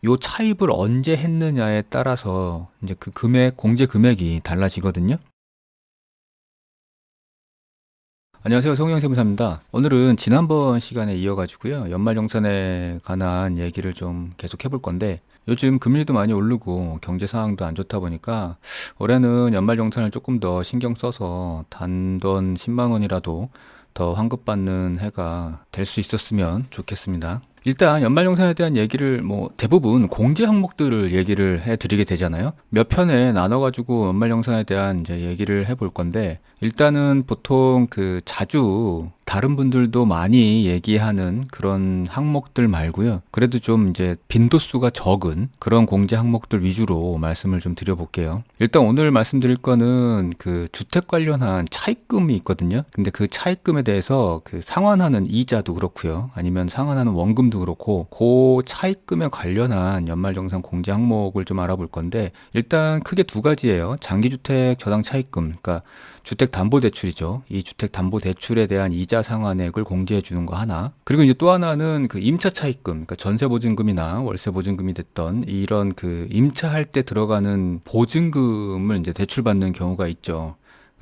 요 차입을 언제 했느냐에 따라서 이제 그 금액, 공제 금액이 달라지거든요. 안녕하세요. 송영세무사입니다. 오늘은 지난번 시간에 이어가지고요. 연말정산에 관한 얘기를 좀 계속 해볼 건데, 요즘 금리도 많이 오르고 경제 상황도 안 좋다 보니까 올해는 연말정산을 조금 더 신경 써서 단돈 10만 원이라도 더 환급받는 해가 될 수 있었으면 좋겠습니다. 일단 연말정산에 대한 얘기를 대부분 공제 항목들을 얘기를 해드리게 되잖아요. 몇 편에 나눠가지고 연말정산에 대한 이제 얘기를 해볼 건데, 일단은 보통 그 자주 다른 분들도 많이 얘기하는 그런 항목들 말고요. 그래도 좀 이제 빈도수가 적은 그런 공제 항목들 위주로 말씀을 좀 드려볼게요. 일단 오늘 말씀드릴 거는 그 주택 관련한 차입금이 있거든요. 근데 그 차입금에 대해서 그 상환하는 이자도 그렇고요. 아니면 상환하는 원금도 그렇고, 그 차입금에 관련한 연말정산 공제 항목을 좀 알아볼 건데, 일단 크게 두 가지예요. 장기주택 저당 차입금, 그러니까 주택담보대출이죠. 이 주택담보대출에 대한 이자 상환액을 공제해 주는 거 하나. 그리고 이제 또 하나는 그 임차 차입금, 그러니까 전세보증금이나 월세보증금이 됐던 이런 그 임차할 때 들어가는 보증금을 이제 대출받는 경우가 있죠.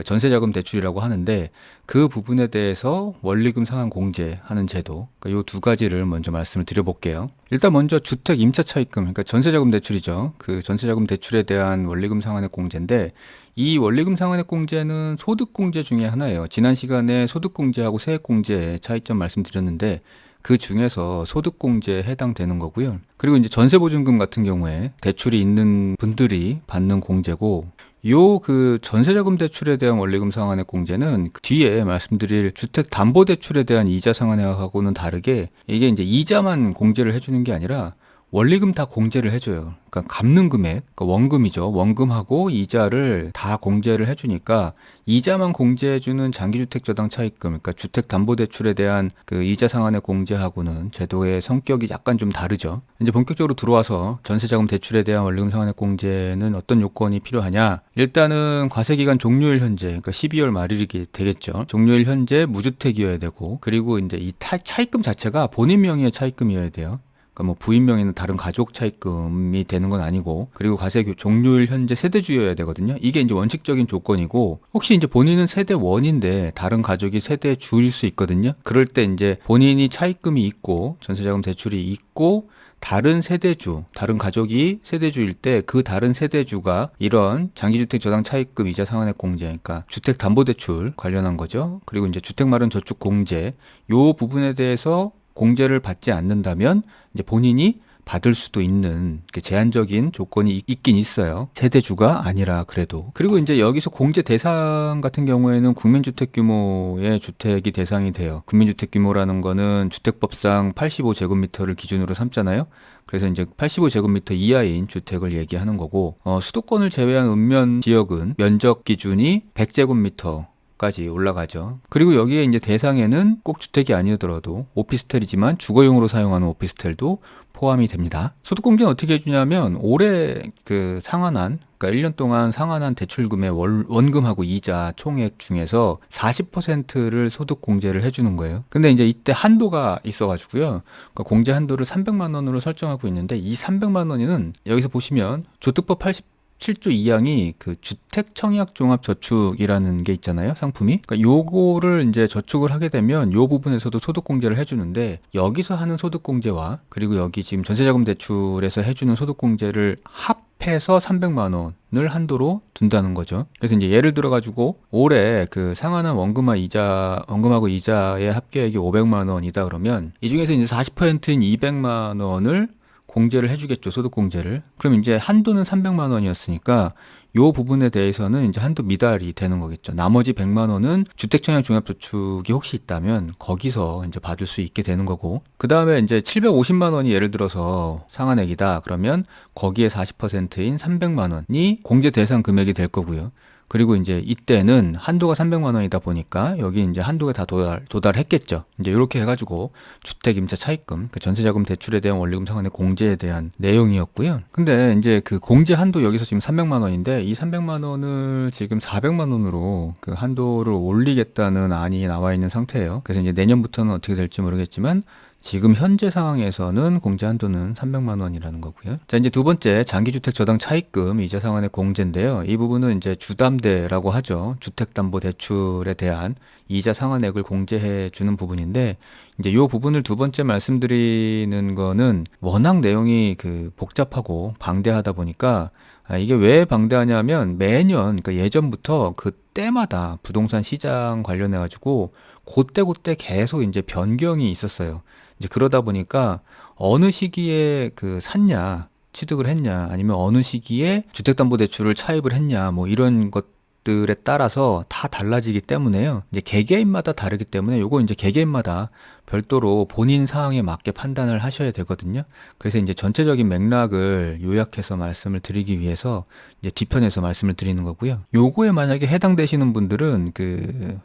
전세자금 대출이라고 하는데, 그 부분에 대해서 원리금 상환 공제하는 제도, 그러니까 이 두 가지를 먼저 말씀을 드려볼게요. 일단 먼저 주택 임차 차입금, 그러니까 전세자금 대출이죠. 그 전세자금 대출에 대한 원리금 상환액 공제인데, 이 원리금 상환액 공제는 소득공제 중에 하나예요. 지난 시간에 소득공제하고 세액공제의 차이점 말씀드렸는데, 그 중에서 소득공제에 해당되는 거고요. 그리고 이제 전세보증금 같은 경우에 대출이 있는 분들이 받는 공제고, 요 그 전세자금 대출에 대한 원리금 상환액 공제는 그 뒤에 말씀드릴 주택담보대출에 대한 이자 상환액하고는 다르게, 이게 이제 이자만 공제를 해주는 게 아니라 원리금 다 공제를 해줘요. 그러니까 갚는 금액, 그러니까 원금이죠. 원금하고 이자를 다 공제를 해주니까, 이자만 공제해주는 장기주택 저당 차입금, 그러니까 주택담보대출에 대한 그 이자 상환액 공제하고는 제도의 성격이 약간 좀 다르죠. 이제 본격적으로 들어와서 전세자금 대출에 대한 원리금 상환액 공제는 어떤 요건이 필요하냐? 일단은 과세기간 종료일 현재, 그러니까 12월 말일이 되겠죠. 종료일 현재 무주택이어야 되고, 그리고 이제 이 차입금 자체가 본인 명의의 차입금이어야 돼요. 그러니까 뭐 부인 명의는 다른 가족 차입금이 되는 건 아니고, 그리고 과세 종료일 현재 세대주여야 되거든요. 이게 이제 원칙적인 조건이고, 혹시 이제 본인은 세대 원인데 다른 가족이 세대 주일 수 있거든요. 그럴 때 이제 본인이 차입금이 있고 전세자금 대출이 있고, 다른 세대주, 다른 가족이 세대주일 때 그 다른 세대주가 이런 장기주택 저당 차입금 이자 상환액 공제, 그러니까 주택담보대출 관련한 거죠. 그리고 이제 주택마련 저축 공제, 요 부분에 대해서 공제를 받지 않는다면 이제 본인이 받을 수도 있는 제한적인 조건이 있긴 있어요. 세대주가 아니라 그래도. 그리고 이제 여기서 공제 대상 같은 경우에는 국민주택 규모의 주택이 대상이 돼요. 국민주택 규모라는 거는 주택법상 85제곱미터를 기준으로 삼잖아요. 그래서 이제 85제곱미터 이하인 주택을 얘기하는 거고, 수도권을 제외한 읍면 지역은 면적 기준이 100제곱미터 까지 올라가죠. 그리고 여기에 이제 대상에는 꼭 주택이 아니더라도 오피스텔이지만 주거용으로 사용하는 오피스텔도 포함이 됩니다. 소득공제는 어떻게 해주냐면, 올해 그 상환한, 그러니까 1년 동안 상환한 대출금의 원금하고 이자 총액 중에서 40%를 소득공제를 해주는 거예요. 근데 이제 이때 한도가 있어가지고요. 그러니까 공제 한도를 300만 원으로 설정하고 있는데, 이 300만 원은 여기서 보시면 조특법 7조 2항이 그 주택청약종합저축이라는 게 있잖아요, 상품이. 그러니까 요거를 이제 저축을 하게 되면 요 부분에서도 소득공제를 해주는데, 여기서 하는 소득공제와 그리고 여기 지금 전세자금 대출에서 해주는 소득공제를 합해서 300만 원을 한도로 둔다는 거죠. 그래서 이제 예를 들어 가지고 올해 그 상환한 원금하고 이자의 합계액이 500만 원이다 그러면, 이 중에서 이제 40%인 200만 원을 공제를 해주겠죠, 소득공제를. 그럼 이제 한도는 300만 원이었으니까 요 부분에 대해서는 이제 한도 미달이 되는 거겠죠. 나머지 100만 원은 주택청약종합저축이 혹시 있다면 거기서 이제 받을 수 있게 되는 거고, 그 다음에 이제 750만 원이 예를 들어서 상한액이다 그러면 거기에 40%인 300만 원이 공제 대상 금액이 될 거고요. 그리고 이제 이때는 한도가 300만 원이다 보니까 여기 이제 한도에 다 도달했겠죠. 이제 이렇게 해가지고 주택 임차 차입금, 그 전세자금 대출에 대한 원리금 상환의 공제에 대한 내용이었고요. 근데 이제 그 공제 한도 여기서 지금 300만 원인데, 이 300만 원을 지금 400만 원으로 그 한도를 올리겠다는 안이 나와 있는 상태예요. 그래서 이제 내년부터는 어떻게 될지 모르겠지만 지금 현재 상황에서는 공제 한도는 300만 원이라는 거고요. 자, 이제 두 번째 장기주택 저당 차입금 이자 상환의 공제인데요. 이 부분은 이제 주담대라고 하죠. 주택담보대출에 대한 이자 상환액을 공제해 주는 부분인데, 이제 이 부분을 두 번째 말씀드리는 거는 워낙 내용이 복잡하고 방대하다 보니까, 이게 왜 방대하냐면 매년, 그러니까 예전부터 그 때마다 부동산 시장 관련해 가지고 그때 계속 이제 변경이 있었어요. 이제 그러다 보니까 어느 시기에 샀냐, 취득을 했냐, 아니면 어느 시기에 주택담보대출을 차입을 했냐, 뭐 이런 것들에 따라서 다 달라지기 때문에요. 이제 개개인마다 다르기 때문에 요거 이제 개개인마다 별도로 본인 상황에 맞게 판단을 하셔야 되거든요. 그래서 이제 전체적인 맥락을 요약해서 말씀을 드리기 위해서 이제 뒤편에서 말씀을 드리는 거고요. 요거에 만약에 해당되시는 분들은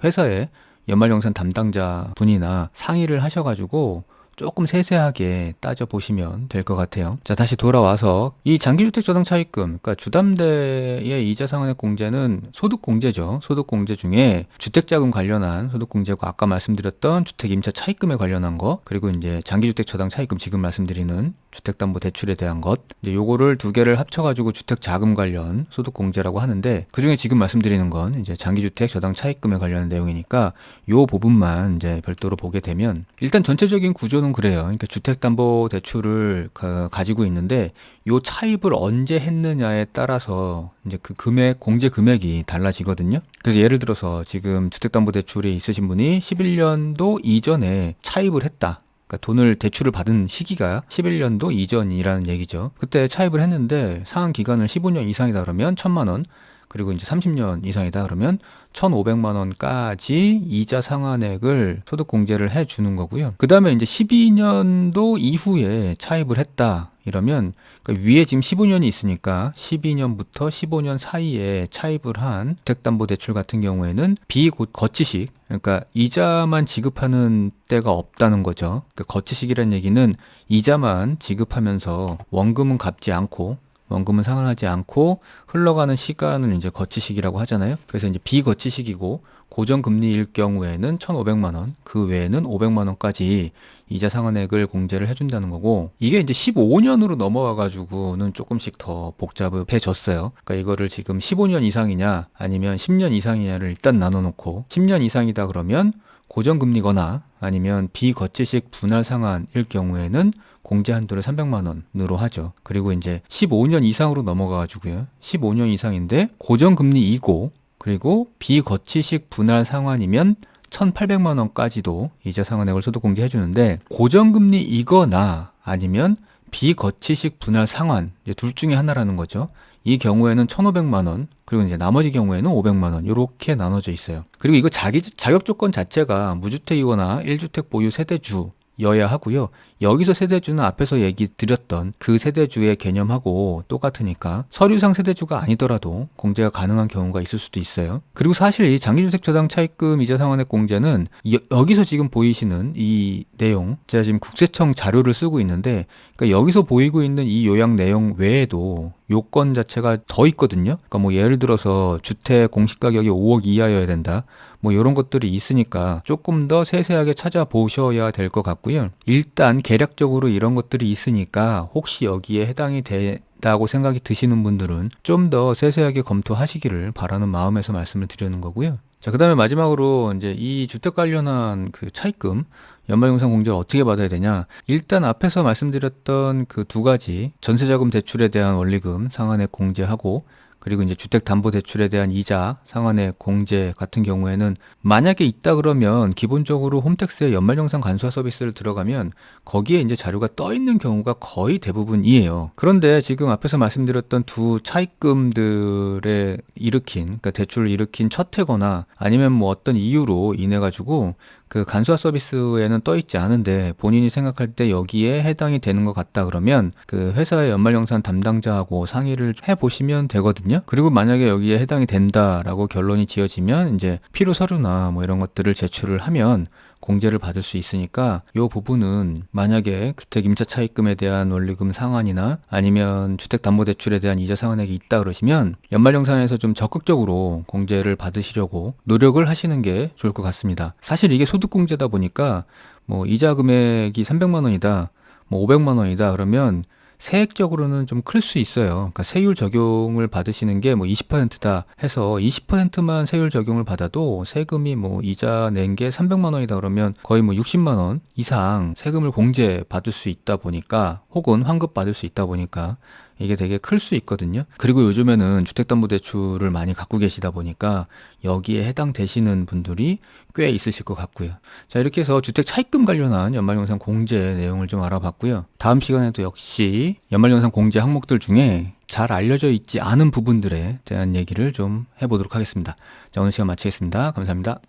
회사에 연말정산 담당자 분이나 상의를 하셔가지고 조금 세세하게 따져보시면 될 것 같아요. 자, 다시 돌아와서 이 장기주택 저당 차입금, 그러니까 주담대의 이자 상환액 공제는 소득공제죠. 소득공제 중에 주택자금 관련한 소득공제고, 아까 말씀드렸던 주택 임차 차입금에 관련한 거, 그리고 이제 장기주택 저당 차입금, 지금 말씀드리는 주택담보대출에 대한 것, 이제 요거를 두 개를 합쳐가지고 주택자금 관련 소득공제라고 하는데, 그 중에 지금 말씀드리는 건 이제 장기주택 저당 차입금에 관련한 내용이니까 요 부분만 이제 별도로 보게 되면, 일단 전체적인 구조는 그래요. 그러니까 주택담보대출을 가지고 있는데 요 차입을 언제 했느냐에 따라서 이제 그 금액, 공제 금액이 달라지거든요. 그래서 예를 들어서 지금 주택담보대출이 있으신 분이 11년도 이전에 차입을 했다. 그러니까 돈을 대출을 받은 시기가 11년도 이전이라는 얘기죠. 그때 차입을 했는데 상환 기간을 15년 이상이다 그러면 1,000만 원, 그리고 이제 30년 이상이다 그러면 1,500만 원까지 이자 상환액을 소득 공제를 해 주는 거고요. 그다음에 이제 12년도 이후에 차입을 했다 이러면, 그러니까 위에 지금 15년이 있으니까 12년부터 15년 사이에 차입을 한 주택담보대출 같은 경우에는 비거치식, 그러니까 이자만 지급하는 때가 없다는 거죠. 그러니까 거치식이라는 얘기는 이자만 지급하면서 원금은 갚지 않고, 원금은 상환하지 않고 흘러가는 시간을 이제 거치식이라고 하잖아요. 그래서 이제 비거치식이고 고정금리일 경우에는 1,500만 원, 그 외에는 500만 원까지 이자 상환액을 공제를 해준다는 거고, 이게 이제 15년으로 넘어와 가지고는 조금씩 더 복잡해졌어요. 그러니까 이거를 지금 15년 이상이냐 아니면 10년 이상이냐를 일단 나눠놓고, 10년 이상이다 그러면 고정금리거나 아니면 비거치식 분할 상환일 경우에는 공제 한도를 300만 원으로 하죠. 그리고 이제 15년 이상으로 넘어가가지고요. 15년 이상인데 고정금리이고, 그리고 비거치식 분할 상환이면 1,800만 원까지도 이자 상환액을 소득공제 해주는데, 고정금리이거나 아니면 비거치식 분할 상환, 이제 둘 중에 하나라는 거죠. 이 경우에는 1,500만 원, 그리고 이제 나머지 경우에는 500만 원, 이렇게 나눠져 있어요. 그리고 이거 자격 조건 자체가 무주택이거나 1주택 보유 세대주 여야 하고요. 여기서 세대주는 앞에서 얘기 드렸던 그 세대주의 개념하고 똑같으니까 서류상 세대주가 아니더라도 공제가 가능한 경우가 있을 수도 있어요. 그리고 사실 이 장기주택 저당 차입금 이자 상환액 공제는 여기서 지금 보이시는 이 내용, 제가 지금 국세청 자료를 쓰고 있는데, 그러니까 여기서 보이고 있는 이 요약 내용 외에도 요건 자체가 더 있거든요. 그러니까 뭐 예를 들어서 주택 공시가격이 5억 이하여야 된다, 뭐 이런 것들이 있으니까 조금 더 세세하게 찾아보셔야 될 것 같고요. 일단 개략적으로 이런 것들이 있으니까 혹시 여기에 해당이 된다고 생각이 드시는 분들은 좀 더 세세하게 검토하시기를 바라는 마음에서 말씀을 드리는 거고요. 자, 그 다음에 마지막으로 이제 이 주택 관련한 차입금 연말정산 공제를 어떻게 받아야 되냐. 일단 앞에서 말씀드렸던 그 두 가지, 전세자금 대출에 대한 원리금 상환액 공제하고, 그리고 이제 주택담보대출에 대한 이자 상환액 공제 같은 경우에는 만약에 있다 그러면 기본적으로 홈택스의 연말정산 간소화 서비스를 들어가면 거기에 이제 자료가 떠 있는 경우가 거의 대부분이에요. 그런데 지금 앞에서 말씀드렸던 두 차입금들에 그러니까 대출을 일으킨 첫 해거나 아니면 뭐 어떤 이유로 인해 가지고 그 간소화 서비스에는 떠 있지 않은데 본인이 생각할 때 여기에 해당이 되는 것 같다 그러면 그 회사의 연말정산 담당자하고 상의를 해보시면 되거든요. 그리고 만약에 여기에 해당이 된다라고 결론이 지어지면 이제 필요 서류나 뭐 이런 것들을 제출을 하면 공제를 받을 수 있으니까, 이 부분은 만약에 주택 임차 차입금에 대한 원리금 상환이나 아니면 주택담보대출에 대한 이자 상환액이 있다 그러시면 연말정산에서 좀 적극적으로 공제를 받으시려고 노력을 하시는 게 좋을 것 같습니다. 사실 이게 소득공제다 보니까 뭐 이자 금액이 300만 원이다, 뭐 500만 원이다 그러면 세액적으로는 좀 클 수 있어요. 그러니까 세율 적용을 받으시는 게 뭐 20%다 해서 20%만 세율 적용을 받아도 세금이 뭐 이자 낸 게 300만 원이다 그러면 거의 뭐 60만 원 이상 세금을 공제 받을 수 있다 보니까, 혹은 환급 받을 수 있다 보니까 이게 되게 클 수 있거든요. 그리고 요즘에는 주택담보대출을 많이 갖고 계시다 보니까 여기에 해당되시는 분들이 꽤 있으실 것 같고요. 자, 이렇게 해서 주택 차입금 관련한 연말정산 공제 내용을 좀 알아봤고요. 다음 시간에도 역시 연말정산 공제 항목들 중에 잘 알려져 있지 않은 부분들에 대한 얘기를 좀 해보도록 하겠습니다. 자, 오늘 시간 마치겠습니다. 감사합니다.